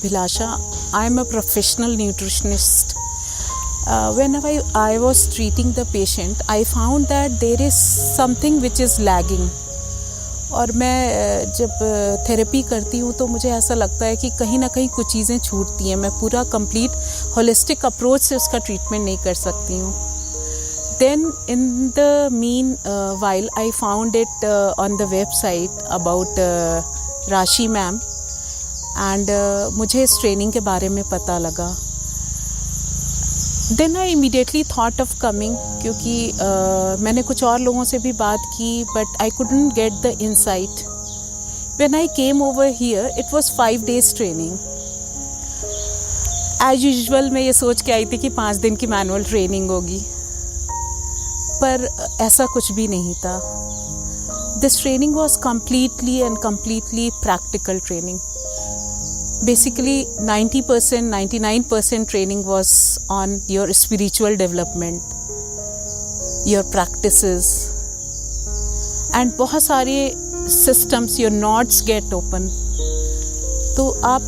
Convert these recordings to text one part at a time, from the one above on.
Abhilasha. I am a professional nutritionist. When I was treating the patient, I found that there is something which is lagging. और मैं जब therapy करती हूँ तो मुझे ऐसा लगता है कि कहीं ना कहीं कुछ चीज़ें छूटती हैं. मैं पूरा कंप्लीट होलिस्टिक अप्रोच से उसका ट्रीटमेंट नहीं कर सकती हूँ. Then in the meanwhile, I found it on the website about Rashi ma'am and मुझे इस ट्रेनिंग के बारे में पता लगा. Then I immediately thought of coming क्योंकि मैंने कुछ और लोगों से भी बात की but I couldn't get the insight. When I came over here, it was 5 days training. As usual मैं ये सोच के आई थी कि 5 दिन की मैनुअल ट्रेनिंग होगी, पर ऐसा कुछ भी नहीं था. This training was completely practical training. Basically 90%, 99% training was on your spiritual development, your practices, and बहुत सारे systems, your knots get open. तो आप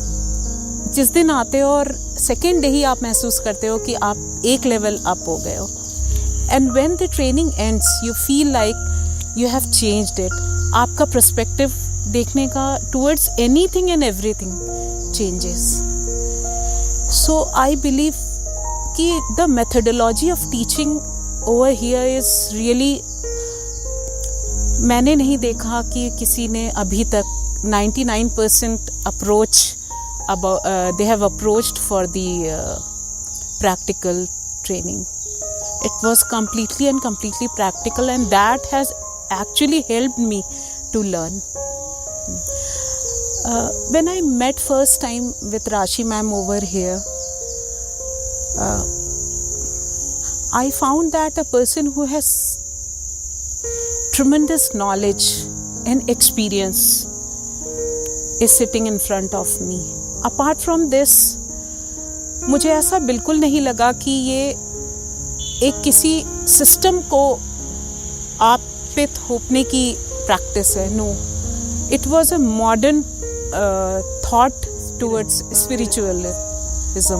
जिस दिन आते हो और सेकेंड डे ही आप महसूस करते हो कि आप एक लेवल अप हो गए हो. And when the training ends, you feel like you have changed it. आपका perspective देखने का towards anything and everything changes. So I believe कि the methodology of teaching over here is really, मैंने नहीं देखा कि किसी ने अभी तक 99% approach about they have approached for the practical training. It was completely practical, and that has actually helped me to learn. When I met first time with Rashi ma'am over here, I found that a person who has tremendous knowledge and experience is sitting in front of me. Apart from this, मुझे ऐसा बिल्कुल नहीं लगा कि ये एक किसी system को आप पे थोपने की प्रैक्टिस है. No, it was a modern thought towards spiritualism.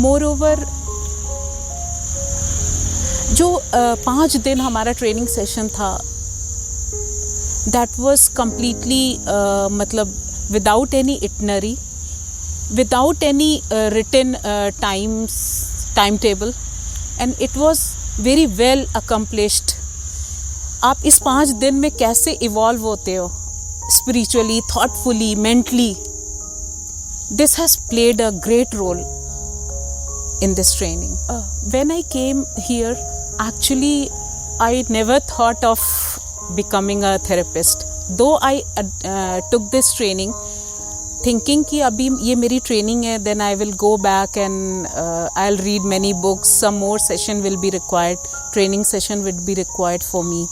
Moreover जो 5 दिन हमारा ट्रेनिंग सेशन था, दैट वाज कम्प्लीटली मतलब without any itinerary, without any written time table, and it was very well accomplished. आप इस 5 दिन में कैसे इवॉल्व होते हो spiritually, thoughtfully, mentally. This has played a great role in this training. When I came here, actually I never thought of becoming a therapist. Though I took this training thinking कि अभी ये मेरी training है, then I will go back and I'll read many books, some more session will be required, training session will be required for me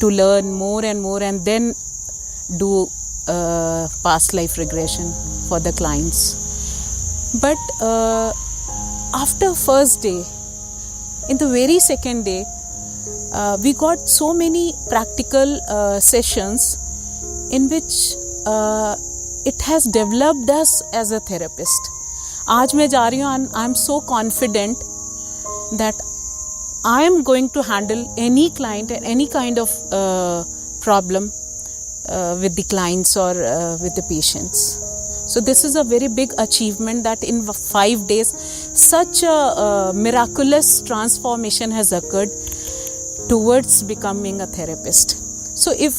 to learn more and then do past life regression for the clients. But after first day, in the very second day, we got so many practical sessions in which it has developed us as a therapist. आज मैं जा रही हूँ and I am so confident that I am going to handle any client and any kind of problem with the clients or with the patients. So this is a very big achievement that in 5 days such a miraculous transformation has occurred towards becoming a therapist. So if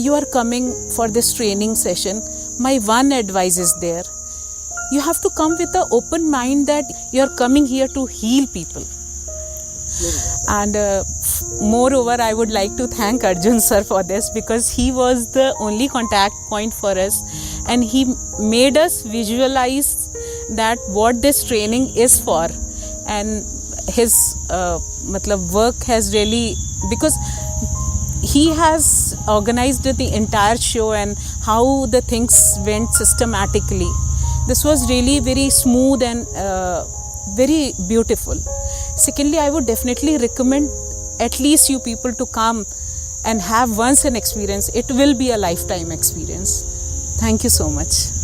you are coming for this training session, my one advice is there. You have to come with an open mind that you are coming here to heal people. And moreover, I would like to thank Arjun sir for this, because he was the only contact point for us, and he made us visualize that what this training is for. And his work has really, because he has organized the entire show and how the things went systematically. This was really very smooth and very beautiful. Secondly, I would definitely recommend at least you people to come and have once an experience. It will be a lifetime experience. Thank you so much.